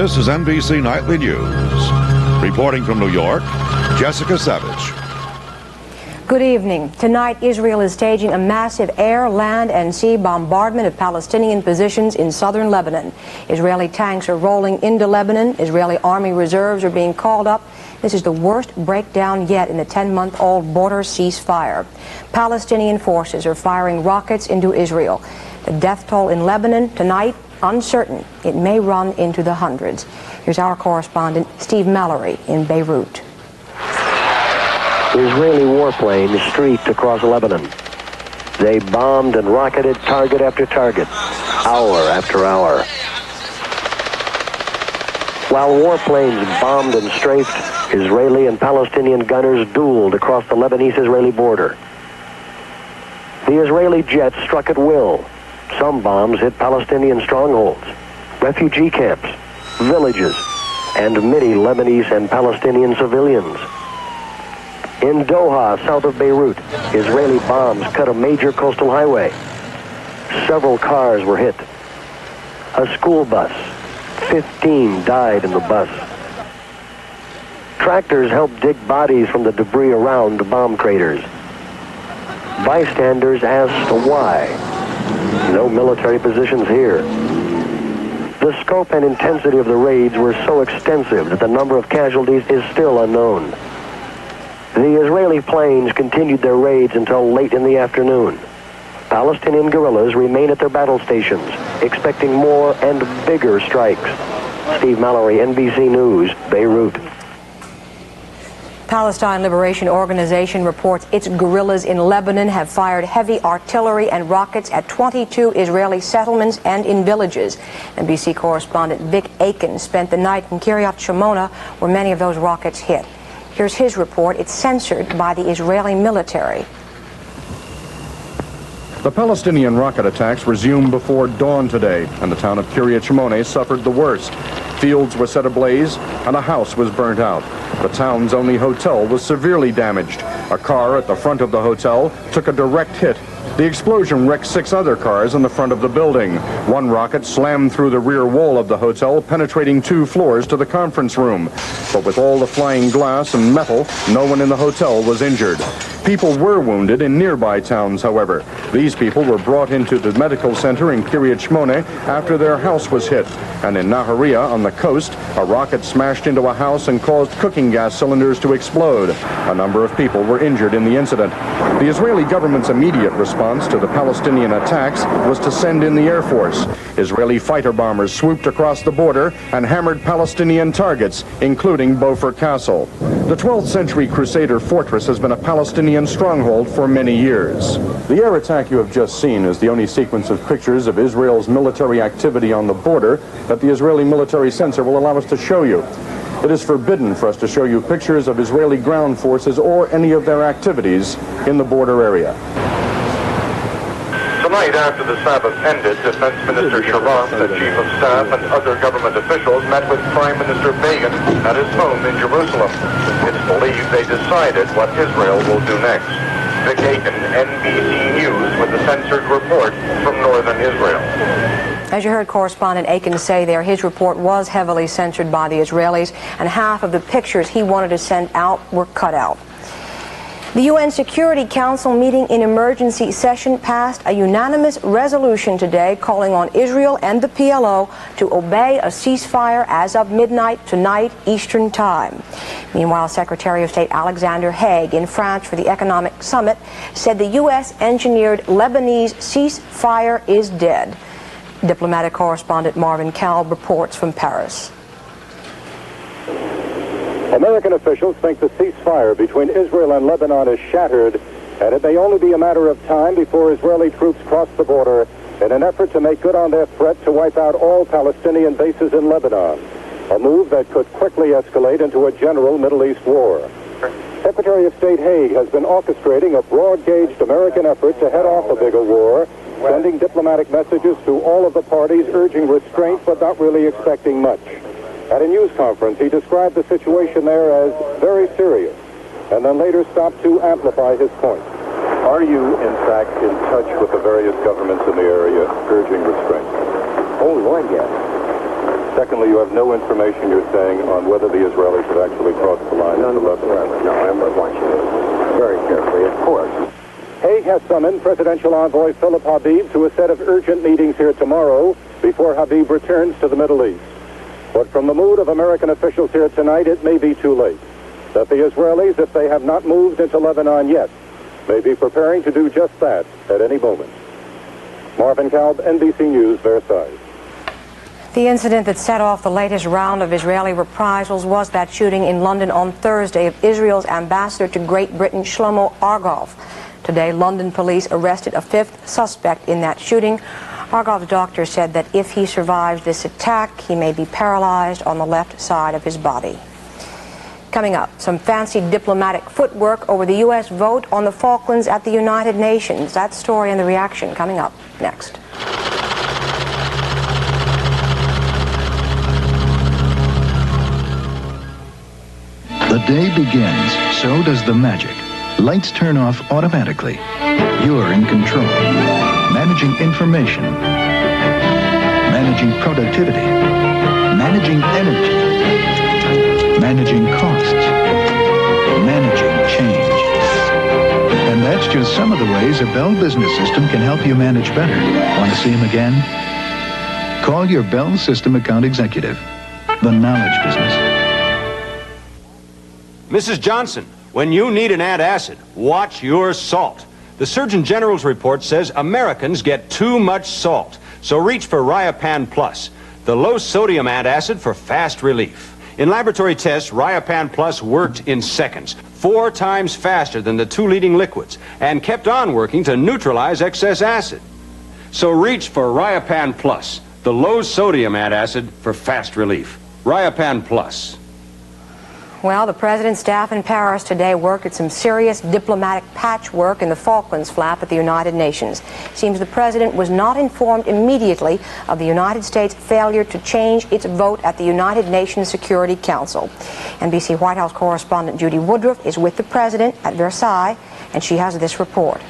This is NBC Nightly News. Reporting from New York, Jessica Savage. Good evening. Tonight, Israel is staging a massive air, land, and sea bombardment of Palestinian positions in southern Lebanon. Israeli tanks are rolling into Lebanon. Israeli army reserves are being called up. This is the worst breakdown yet in the 10-month-old border ceasefire. Palestinian forces are firing rockets into Israel. The death toll in Lebanon tonight, uncertain. It may run into the hundreds. Here's our correspondent, Steve Mallory, in Beirut. Israeli warplanes streaked across Lebanon. They bombed and rocketed target after target, hour after hour. While warplanes bombed and strafed, Israeli and Palestinian gunners dueled across the Lebanese-Israeli border. The Israeli jets struck at will. Some bombs hit Palestinian strongholds, refugee camps, villages, and many Lebanese and Palestinian civilians. In Doha, south of Beirut, Israeli bombs cut a major coastal highway. Several cars were hit. A school bus. 15 died in the bus. Tractors helped dig bodies from the debris around the bomb craters. Bystanders asked why. No military positions here. The scope and intensity of the raids were so extensive that the number of casualties is still unknown. The Israeli planes continued their raids until late in the afternoon. Palestinian guerrillas remain at their battle stations, expecting more and bigger strikes. Steve Mallory, NBC News, Beirut. Palestine Liberation Organization reports its guerrillas in Lebanon have fired heavy artillery and rockets at 22 Israeli settlements and in villages. NBC correspondent Vic Aiken spent the night in Kiryat Shimona, where many of those rockets hit. Here's his report. It's censored by the Israeli military. The Palestinian rocket attacks resumed before dawn today, and the town of Kiryat Shimona suffered the worst. Fields were set ablaze, and a house was burnt out. The town's only hotel was severely damaged. A car at the front of the hotel took a direct hit. The explosion wrecked 6 other cars in the front of the building. One rocket slammed through the rear wall of the hotel, penetrating 2 floors to the conference room. But with all the flying glass and metal, no one in the hotel was injured. People were wounded in nearby towns, however. These people were brought into the medical center in Kiryat Shimona after their house was hit. And in Nahariya on the coast, a rocket smashed into a house and caused cooking gas cylinders to explode. A number of people were injured in the incident. The Israeli government's immediate response to the Palestinian attacks was to send in the Air Force. Israeli fighter bombers swooped across the border and hammered Palestinian targets, including Beaufort Castle. The 12th century Crusader fortress has been a Palestinian stronghold for many years. The air attack you have just seen is the only sequence of pictures of Israel's military activity on the border that the Israeli military censor will allow us to show you. It is forbidden for us to show you pictures of Israeli ground forces or any of their activities in the border area. Tonight, after the Sabbath ended, Defense Minister Sharon, the Chief of Staff, and other government officials met with Prime Minister Begin at his home in Jerusalem. It's believed they decided what Israel will do next. Vic Aiken, NBC News, with the censored report from northern Israel. As you heard correspondent Aiken say there, his report was heavily censored by the Israelis, and half of the pictures he wanted to send out were cut out. The UN Security Council meeting in emergency session passed a unanimous resolution today calling on Israel and the PLO to obey a ceasefire as of midnight tonight Eastern Time. Meanwhile, Secretary of State Alexander Haig in France for the Economic Summit said the U.S.-engineered Lebanese ceasefire is dead. Diplomatic correspondent Marvin Kalb reports from Paris. American officials think the ceasefire between Israel and Lebanon is shattered, and it may only be a matter of time before Israeli troops cross the border in an effort to make good on their threat to wipe out all Palestinian bases in Lebanon, a move that could quickly escalate into a general Middle East war. Secretary of State Haig has been orchestrating a broad-gauged American effort to head off a bigger war, sending diplomatic messages to all of the parties urging restraint but not really expecting much. At a news conference, he described the situation there as very serious, and then later stopped to amplify his point. Are you, in fact, in touch with the various governments in the area urging restraint? Oh, Lord, yes. Secondly, you have no information, you're saying, on whether the Israelis have actually crossed the line into Lebanon. No, I'm watching it very carefully, of course. Haig has summoned Presidential Envoy Philip Habib to a set of urgent meetings here tomorrow before Habib returns to the Middle East. But from the mood of American officials here tonight, it may be too late. That the Israelis, if they have not moved into Lebanon yet, may be preparing to do just that at any moment. Marvin Kalb, NBC News, Versailles. The incident that set off the latest round of Israeli reprisals was that shooting in London on Thursday of Israel's ambassador to Great Britain, Shlomo Argov. Today, London police arrested a fifth suspect in that shooting. Argov's doctor said that if he survives this attack, he may be paralyzed on the left side of his body. Coming up, some fancy diplomatic footwork over the U.S. vote on the Falklands at the United Nations. That story and the reaction coming up next. The day begins, so does the magic. Lights turn off automatically. You're in control. Managing information. Managing productivity. Managing energy. Managing costs. Managing change. And that's just some of the ways a Bell Business System can help you manage better. Want to see him again? Call your Bell System account executive. The knowledge business. Mrs. Johnson, when you need an antacid, watch your salt. The Surgeon General's report says Americans get too much salt. So reach for Riopan Plus, the low-sodium antacid for fast relief. In laboratory tests, Riopan Plus worked in seconds, 4 times faster than the 2 leading liquids, and kept on working to neutralize excess acid. So reach for Riopan Plus, the low-sodium antacid for fast relief. Riopan Plus. Well, the president's staff in Paris today worked at some serious diplomatic patchwork in the Falklands flap at the United Nations. Seems the president was not informed immediately of the United States' failure to change its vote at the United Nations Security Council. NBC White House correspondent Judy Woodruff is with the president at Versailles, and she has this report.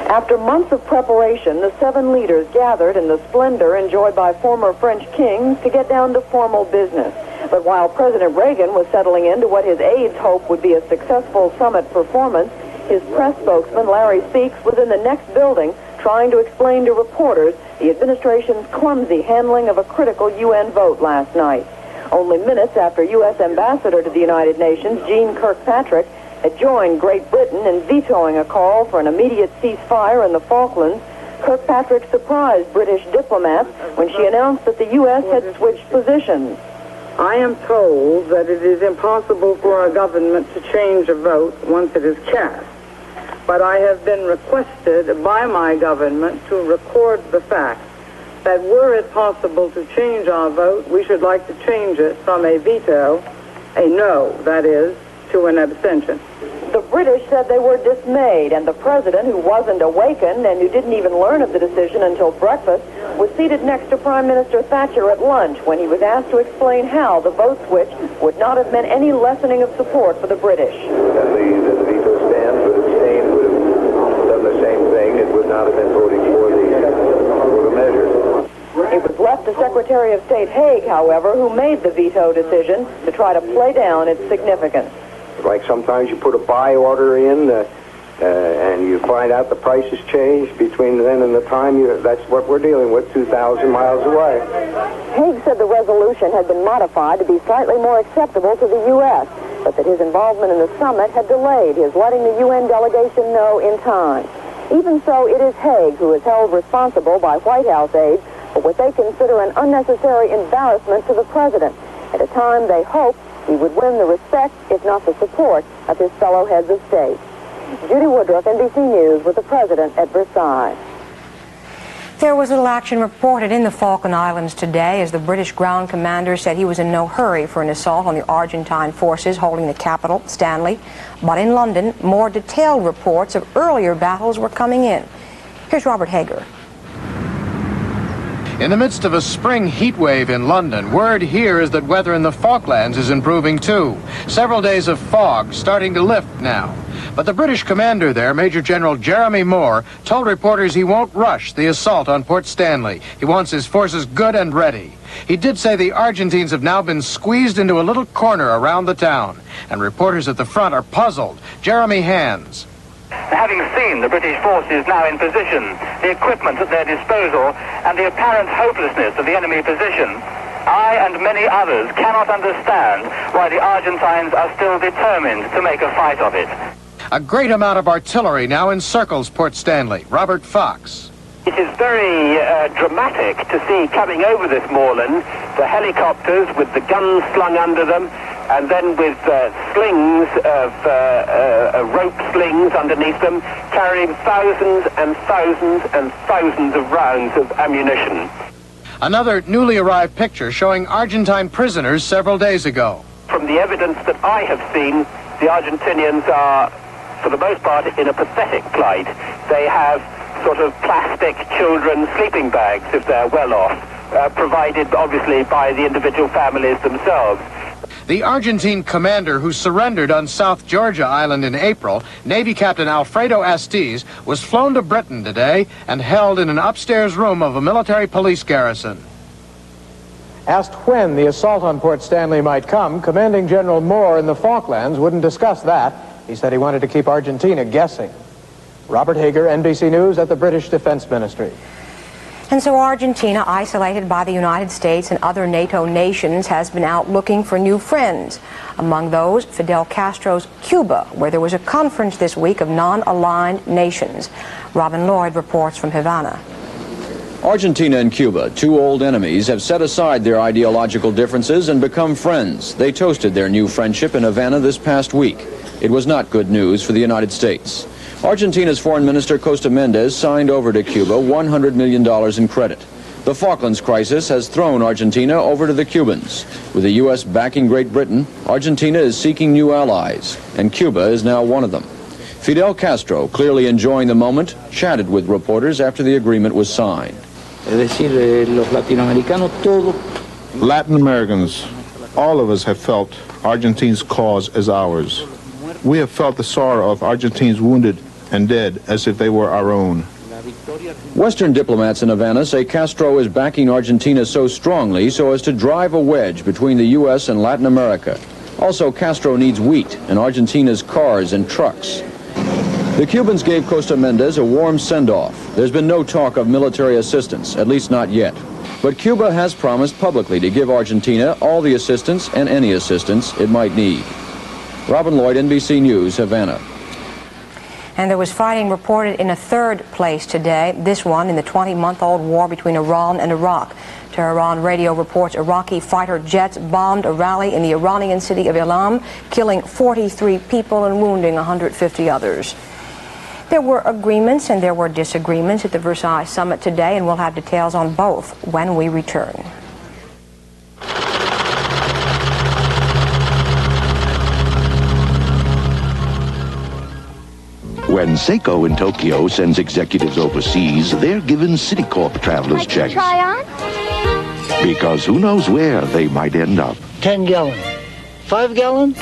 After months of preparation, the 7 leaders gathered in the splendor enjoyed by former French kings to get down to formal business. But while President Reagan was settling into what his aides hoped would be a successful summit performance, his press spokesman, Larry Speaks, was in the next building trying to explain to reporters the administration's clumsy handling of a critical UN vote last night. Only minutes after U.S. Ambassador to the United Nations, Jean Kirkpatrick, had joined Great Britain in vetoing a call for an immediate ceasefire in the Falklands, Kirkpatrick surprised British diplomats when she announced that the U.S. had switched positions. I am told that it is impossible for a government to change a vote once it is cast. But I have been requested by my government to record the fact that were it possible to change our vote, we should like to change it from a veto, a no, that is, to an abstention. The British said they were dismayed, and the president, who wasn't awakened and who didn't even learn of the decision until breakfast, was seated next to Prime Minister Thatcher at lunch when he was asked to explain how the vote switch would not have meant any lessening of support for the British. That the veto stand would abstain, would have done the same thing. It would not have been voting for the measure. It was left to Secretary of State Haig, however, who made the veto decision to try to play down its significance. Like sometimes you put a buy order in and you find out the price has changed between then and the time. That's what we're dealing with 2,000 miles away. Haig said the resolution had been modified to be slightly more acceptable to the U.S., but that his involvement in the summit had delayed his letting the UN delegation know in time. Even so, it is Haig who is held responsible by White House aides for what they consider an unnecessary embarrassment to the president at a time they hope he would win the respect, if not the support, of his fellow heads of state. Judy Woodruff, NBC News, with the president at Versailles. There was little action reported in the Falkland Islands today as the British ground commander said he was in no hurry for an assault on the Argentine forces holding the capital, Stanley. But in London, more detailed reports of earlier battles were coming in. Here's Robert Hager. In the midst of a spring heat wave in London, word here is that weather in the Falklands is improving too. Several days of fog starting to lift now. But the British commander there, Major General Jeremy Moore, told reporters he won't rush the assault on Port Stanley. He wants his forces good and ready. He did say the Argentines have now been squeezed into a little corner around the town, and reporters at the front are puzzled. Jeremy Hands. Having seen the British forces now in position, the equipment at their disposal, and the apparent hopelessness of the enemy position, I and many others cannot understand why the Argentines are still determined to make a fight of it. A great amount of artillery now encircles Port Stanley. Robert Fox. It is very dramatic to see coming over this moorland the helicopters with the guns slung under them, and then with slings of rope slings underneath them, carrying thousands and thousands and thousands of rounds of ammunition. Another newly arrived picture showing Argentine prisoners several days ago. From the evidence that I have seen, the Argentinians are, for the most part, in a pathetic plight. They have sort of plastic children's sleeping bags, if they're well off, provided obviously by the individual families themselves. The Argentine commander who surrendered on South Georgia Island in April, Navy Captain Alfredo Astiz, was flown to Britain today and held in an upstairs room of a military police garrison. Asked when the assault on Port Stanley might come, Commanding General Moore in the Falklands wouldn't discuss that. He said he wanted to keep Argentina guessing. Robert Hager, NBC News at the British Defense Ministry. And so Argentina, isolated by the United States and other NATO nations, has been out looking for new friends. Among those, Fidel Castro's Cuba, where there was a conference this week of non-aligned nations. Robin Lloyd reports from Havana. Argentina and Cuba, two old enemies, have set aside their ideological differences and become friends. They toasted their new friendship in Havana this past week. It was not good news for the United States. Argentina's Foreign Minister Costa Mendez signed over to Cuba $100 million in credit. The Falklands crisis has thrown Argentina over to the Cubans. With the U.S. backing Great Britain, Argentina is seeking new allies, and Cuba is now one of them. Fidel Castro, clearly enjoying the moment, chatted with reporters after the agreement was signed. Latin Americans, all of us have felt Argentina's cause as ours. We have felt the sorrow of Argentines wounded and dead as if they were our own. Western diplomats in Havana say Castro is backing Argentina so strongly so as to drive a wedge between the U.S. and Latin America. Also, Castro needs wheat and Argentina's cars and trucks. The Cubans gave Costa Mendez a warm send-off. There's been no talk of military assistance, at least not yet. But Cuba has promised publicly to give Argentina all the assistance and any assistance it might need. Robin Lloyd, NBC News, Havana. And there was fighting reported in a third place today, this one in the 20-month-old war between Iran and Iraq. Tehran radio reports Iraqi fighter jets bombed a rally in the Iranian city of Ilam, killing 43 people and wounding 150 others. There were agreements and there were disagreements at the Versailles summit today, and we'll have details on both when we return. When Seiko in Tokyo sends executives overseas, they're given Citicorp traveler's checks. Try on? Because who knows where they might end up. 10 gallon. 5 gallons?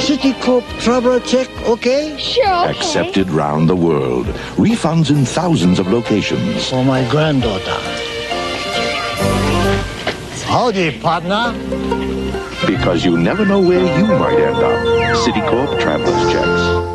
Citicorp traveler check, okay? Sure, okay. Accepted round the world. Refunds in thousands of locations. For my granddaughter. Howdy, partner. Because you never know where you might end up. Citicorp traveler's checks.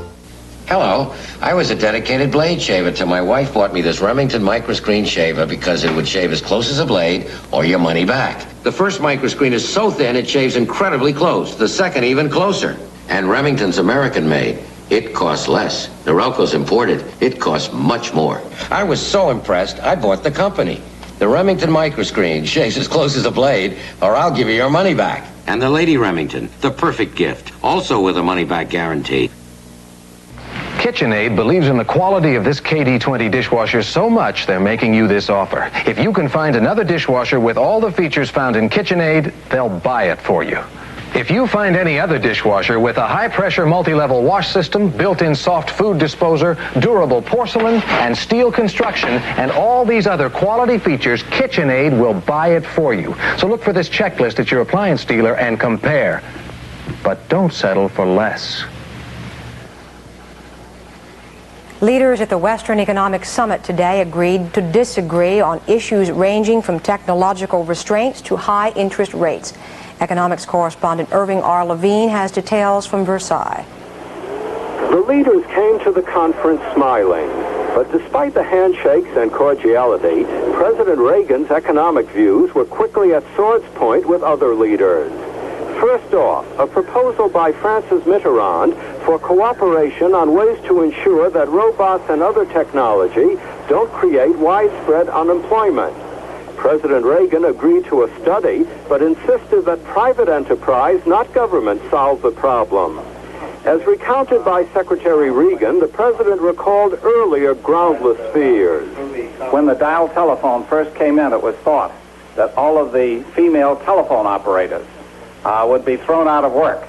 Hello. I was a dedicated blade shaver till my wife bought me this Remington microscreen shaver because it would shave as close as a blade or your money back. The first microscreen is so thin it shaves incredibly close. The second even closer. And Remington's American made. It costs less. Norelco's imported. It costs much more. I was so impressed, I bought the company. The Remington microscreen shaves as close as a blade or I'll give you your money back. And the Lady Remington, the perfect gift. Also with a money-back guarantee. KitchenAid believes in the quality of this KD20 dishwasher so much they're making you this offer. If you can find another dishwasher with all the features found in KitchenAid, they'll buy it for you. If you find any other dishwasher with a high-pressure multi-level wash system, built-in soft food disposer, durable porcelain, and steel construction, and all these other quality features, KitchenAid will buy it for you. So look for this checklist at your appliance dealer and compare. But don't settle for less. Leaders at the Western Economic Summit today agreed to disagree on issues ranging from technological restraints to high interest rates. Economics correspondent Irving R. Levine has details from Versailles. The leaders came to the conference smiling, but despite the handshakes and cordiality, President Reagan's economic views were quickly at sword's point with other leaders. First off, a proposal by Francis Mitterrand for cooperation on ways to ensure that robots and other technology don't create widespread unemployment. President Reagan agreed to a study, but insisted that private enterprise, not government, solve the problem. As recounted by Secretary Reagan, the president recalled earlier groundless fears. When the dial telephone first came in, it was thought that all of the female telephone operators would be thrown out of work.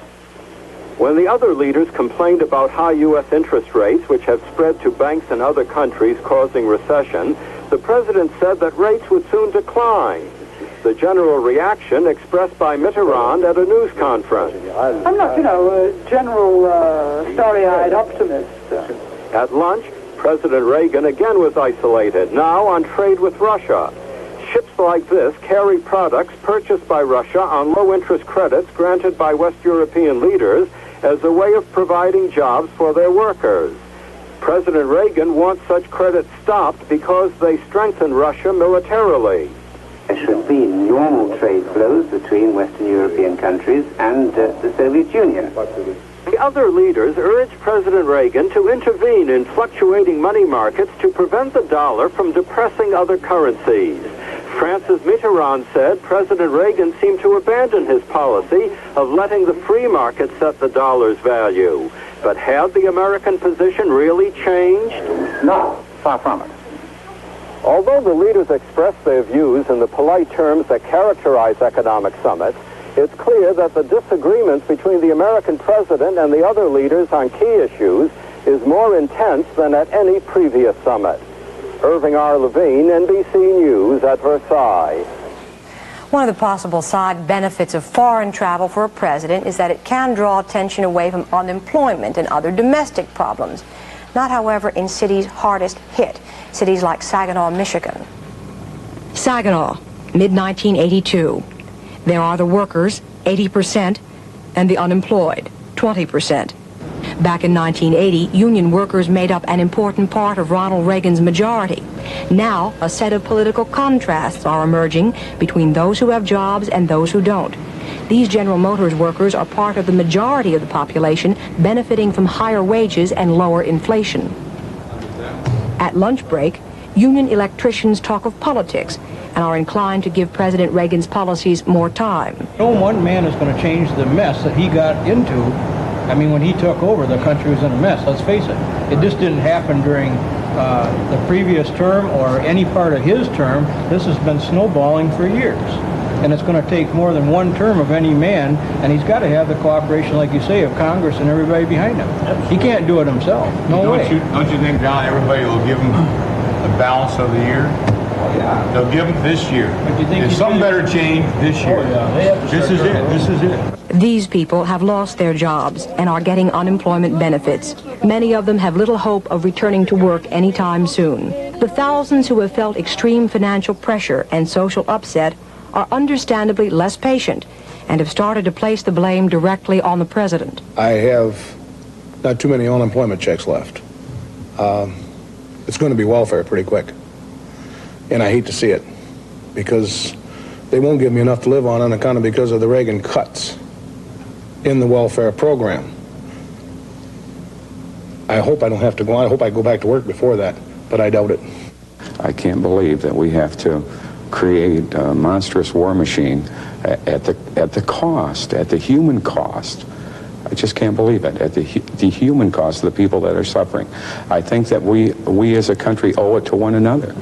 When the other leaders complained about high U.S. interest rates, which have spread to banks in other countries, causing recession, the president said that rates would soon decline. The general reaction expressed by Mitterrand at a news conference. I'm not, a general starry-eyed optimist. At lunch, President Reagan again was isolated, now on trade with Russia. Ships like this carry products purchased by Russia on low-interest credits granted by West European leaders as a way of providing jobs for their workers. President Reagan wants such credits stopped because they strengthen Russia militarily. There should be normal trade flows between Western European countries and the Soviet Union. The other leaders urged President Reagan to intervene in fluctuating money markets to prevent the dollar from depressing other currencies. Francis Mitterrand said President Reagan seemed to abandon his policy of letting the free market set the dollar's value. But had the American position really changed? No, far from it. Although the leaders expressed their views in the polite terms that characterize economic summits, it's clear that the disagreements between the American president and the other leaders on key issues is more intense than at any previous summit. Irving R. Levine, NBC News at Versailles. One of the possible side benefits of foreign travel for a president is that it can draw attention away from unemployment and other domestic problems. Not, however, in cities hardest hit, cities like Saginaw, Michigan. Saginaw, mid-1982. There are the workers, 80%, and the unemployed, 20%. Back in 1980, union workers made up an important part of Ronald Reagan's majority. Now, a set of political contrasts are emerging between those who have jobs and those who don't. These General Motors workers are part of the majority of the population, benefiting from higher wages and lower inflation. At lunch break, union electricians talk of politics and are inclined to give President Reagan's policies more time. No one man is going to change the mess that he got into. I mean, when he took over, the country was in a mess, let's face it. It just didn't happen during the previous term or any part of his term. This has been snowballing for years. And it's going to take more than one term of any man, and he's got to have the cooperation, like you say, of Congress and everybody behind him. He can't do it himself. No way. Don't you think, John, everybody will give him the balance of the year? Yeah. They'll give him this year. There's some better change this year. Oh, yeah. This is it. This is it. These people have lost their jobs and are getting unemployment benefits. Many of them have little hope of returning to work anytime soon. The thousands who have felt extreme financial pressure and social upset are understandably less patient and have started to place the blame directly on the president. I have not too many unemployment checks left. It's going to be welfare pretty quick. And I hate to see it because they won't give me enough to live on account of because of the Reagan cuts in the welfare program. I hope I don't have to go on. I hope I go back to work before that, but I doubt it. I can't believe that we have to create a monstrous war machine at the cost, at the human cost. I just can't believe it, at the human cost of the people that are suffering. I think that we as a country owe it to one another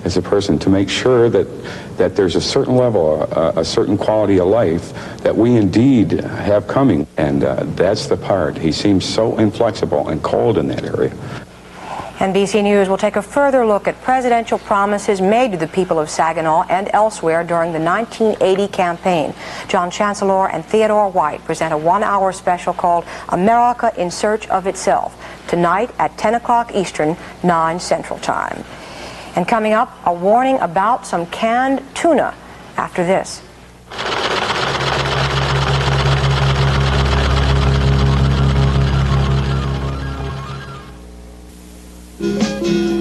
as a person to make sure that there's a certain level, a certain quality of life that we indeed have coming. And that's the part. He seems so inflexible and cold in that area. NBC News will take a further look at presidential promises made to the people of Saginaw and elsewhere during the 1980 campaign. John Chancellor and Theodore White present a one-hour special called America in Search of Itself, tonight at 10 o'clock Eastern, 9 Central Time. And coming up, a warning about some canned tuna after this.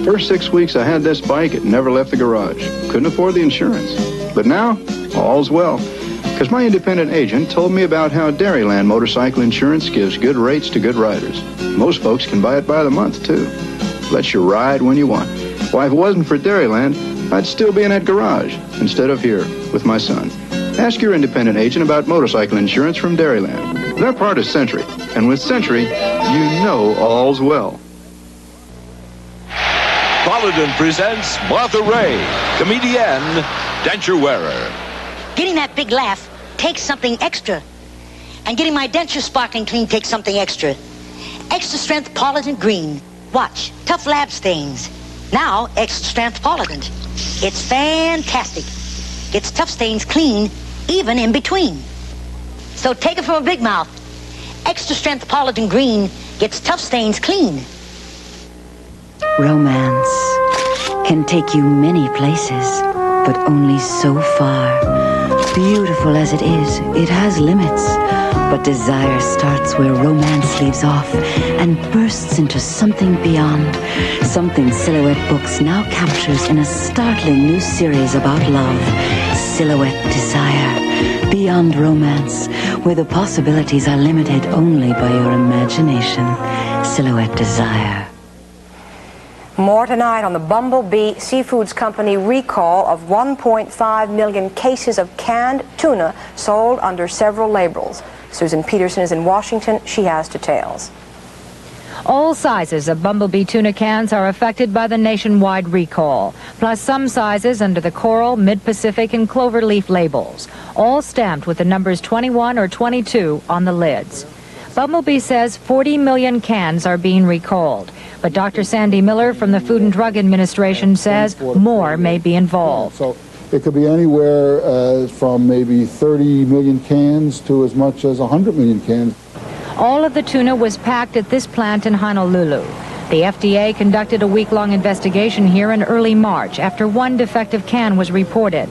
First 6 weeks I had this bike, it never left the garage. Couldn't afford the insurance. But now, all's well. Because my independent agent told me about how Dairyland motorcycle insurance gives good rates to good riders. Most folks can buy it by the month, too. Lets you ride when you want. Why, if it wasn't for Dairyland, I'd still be in that garage instead of here with my son. Ask your independent agent about motorcycle insurance from Dairyland. They're part of Century, and with Century, you know all's well. Paladin presents Martha Ray, comedienne, denture wearer. Getting that big laugh takes something extra. And getting my denture sparkling clean takes something extra. Extra strength Paladin Green. Watch, tough lab stains. Now, extra strength Paladin. It's fantastic. Gets tough stains clean, even in between. So take it from a big mouth. Extra strength Paladin Green gets tough stains clean. Romance can take you many places, but only so far. Beautiful as it is, it has limits. But desire starts where romance leaves off and bursts into something beyond. Something Silhouette Books now captures in a startling new series about love. Silhouette Desire. Beyond romance, where the possibilities are limited only by your imagination. Silhouette Desire. More tonight on the Bumblebee Seafoods Company recall of 1.5 million cases of canned tuna sold under several labels. Susan Peterson is in Washington. She has details. All sizes of Bumblebee tuna cans are affected by the nationwide recall, plus some sizes under the Coral, Mid-Pacific, and Cloverleaf labels, all stamped with the numbers 21 or 22 on the lids. Bumblebee says 40 million cans are being recalled, but Dr. Sandy Miller from the Food and Drug Administration says more may be involved. So it could be anywhere from maybe 30 million cans to as much as 100 million cans. All of the tuna was packed at this plant in Honolulu. The FDA conducted a week-long investigation here in early March after one defective can was reported.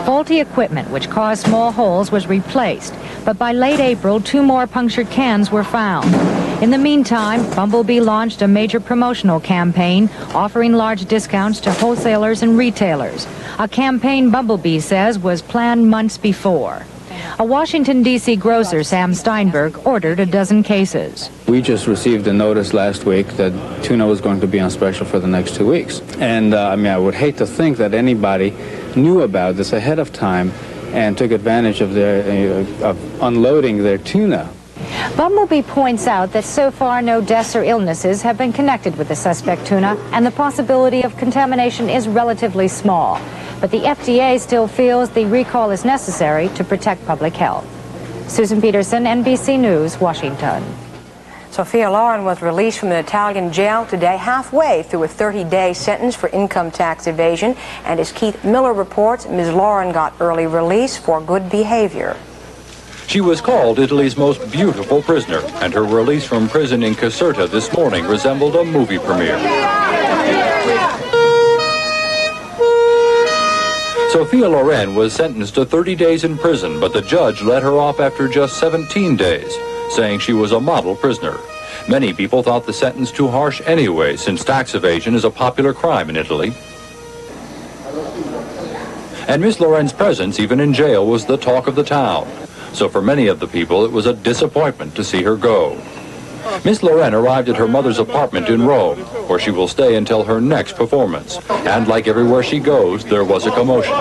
Faulty equipment, which caused small holes, was replaced, but by late April, 2 more punctured cans were found. In the meantime, Bumblebee launched a major promotional campaign offering large discounts to wholesalers and retailers, a campaign Bumblebee says was planned months before. A Washington, D.C. grocer, Sam Steinberg, ordered a dozen cases. We just received a notice last week that tuna was going to be on special for the next 2 weeks. And, I would hate to think that anybody knew about this ahead of time and took advantage of of unloading their tuna. Bumblebee points out that so far no deaths or illnesses have been connected with the suspect tuna, and the possibility of contamination is relatively small. But the FDA still feels the recall is necessary to protect public health. Susan Peterson, NBC News, Washington. Sophia Loren was released from an Italian jail today, halfway through a 30-day sentence for income tax evasion. And as Keith Miller reports, Ms. Loren got early release for good behavior. She was called Italy's most beautiful prisoner, and her release from prison in Caserta this morning resembled a movie premiere. Sophia Loren was sentenced to 30 days in prison, but the judge let her off after just 17 days, saying she was a model prisoner. Many people thought the sentence too harsh anyway, since tax evasion is a popular crime in Italy. And Miss Loren's presence, even in jail, was the talk of the town. So for many of the people, it was a disappointment to see her go. Miss Loren arrived at her mother's apartment in Rome, where she will stay until her next performance. And like everywhere she goes, there was a commotion.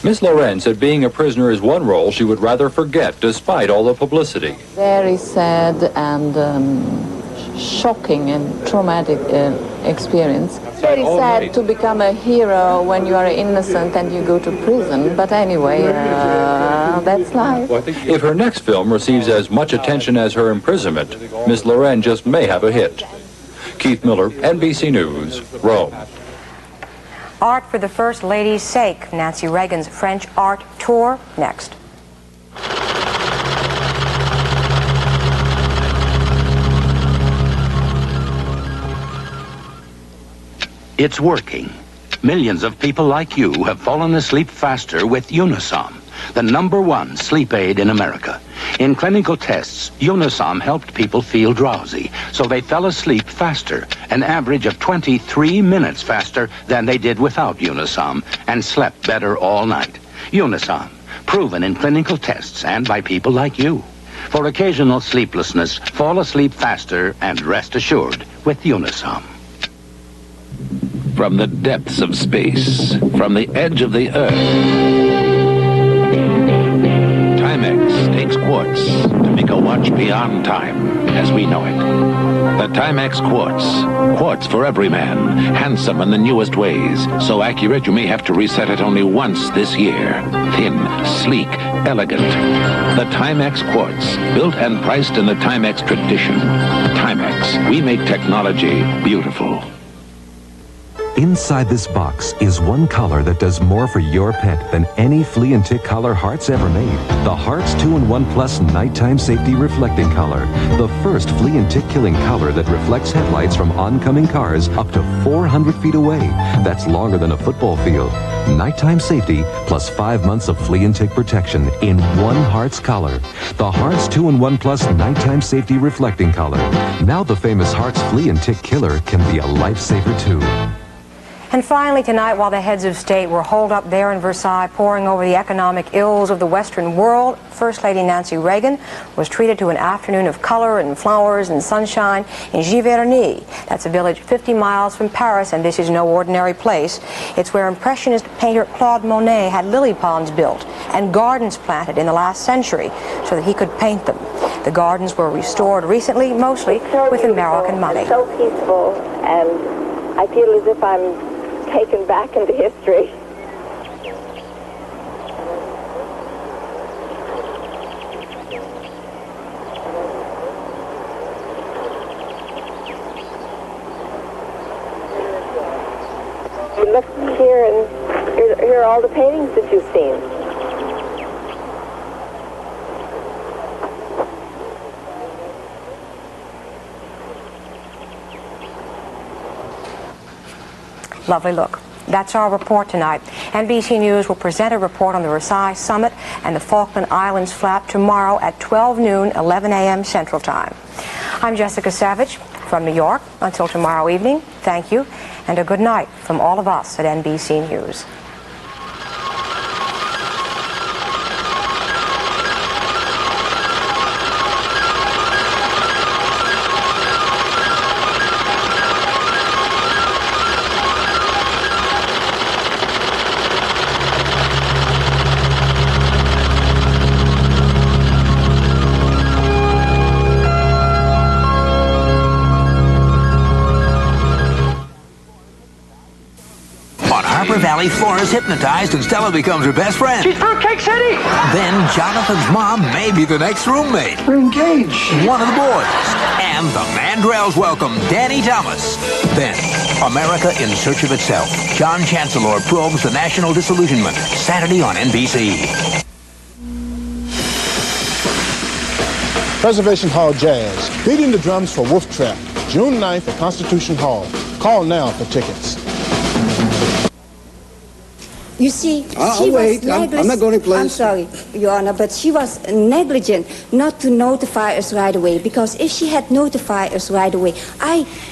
Miss Loren said being a prisoner is one role she would rather forget despite all the publicity. Very sad and shocking and traumatic experience. Very sad to become a hero when you are innocent and you go to prison. But anyway, that's life. If her next film receives as much attention as her imprisonment, Miss Loren just may have a hit. Keith Miller, NBC News, Rome. Art for the First Lady's sake. Nancy Reagan's French art tour next. It's working. Millions of people like you have fallen asleep faster with Unisom, the #1 sleep aid in America. In clinical tests, Unisom helped people feel drowsy, so they fell asleep faster, an average of 23 minutes faster than they did without Unisom, and slept better all night. Unisom, proven in clinical tests and by people like you. For occasional sleeplessness, fall asleep faster and rest assured with Unisom. From the depths of space, from the edge of the Earth, Timex takes quartz to make a watch beyond time as we know it. The Timex Quartz. Quartz for every man. Handsome in the newest ways. So accurate you may have to reset it only once this year. Thin, sleek, elegant. The Timex Quartz. Built and priced in the Timex tradition. Timex. We make technology beautiful. Inside this box is one color that does more for your pet than any flea and tick color Hearts ever made. The Hearts 2-in-1 Plus Nighttime Safety Reflecting Color. The first flea and tick killing color that reflects headlights from oncoming cars up to 400 feet away. That's longer than a football field. Nighttime safety plus 5 months of flea and tick protection in one Hearts color. The Hearts 2-in-1 Plus Nighttime Safety Reflecting Color. Now the famous Hearts flea and tick killer can be a lifesaver too. And finally tonight, while the heads of state were holed up there in Versailles poring over the economic ills of the Western world, First Lady Nancy Reagan was treated to an afternoon of color and flowers and sunshine in Giverny. That's a village 50 miles from Paris, and this is no ordinary place. It's where Impressionist painter Claude Monet had lily ponds built and gardens planted in the last century so that he could paint them. The gardens were restored recently, mostly with American money. It's so peaceful, and I feel as if I'm taken back into history. You look here and here are all the paintings that you've seen. Lovely look. That's our report tonight. NBC News will present a report on the Versailles Summit and the Falkland Islands flap tomorrow at 12 noon, 11 a.m. Central Time. I'm Jessica Savage from New York. Until tomorrow evening, thank you, and a good night from all of us at NBC News. Valley, Flora's hypnotized and Stella becomes her best friend. She's Fruitcake City! Then Jonathan's mom may be the next roommate. We're engaged. One of the boys. And the Mandrells welcome Danny Thomas. Then, America in Search of Itself. John Chancellor probes the national disillusionment. Saturday on NBC. Preservation Hall Jazz. Beating the drums for Wolf Trap. June 9th at Constitution Hall. Call now for tickets. You see, I'll wait. I'm not going to place. I'm sorry, Your Honor, but she was negligent not to notify us right away, because if she had notified us right away,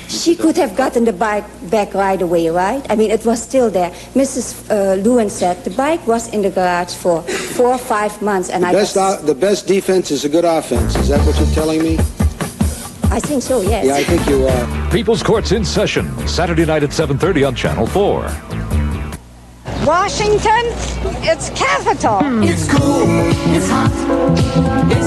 she could have gotten the bike back right away, right? I mean, it was still there. Mrs. Lewin said the bike was in the garage for 4 or 5 months, and the best defense is a good offense. Is that what you're telling me? I think so, yes. Yeah, I think you are. People's Court's in session, Saturday night at 7:30 on Channel 4. Washington, it's capital. It's cool, it's hot, it's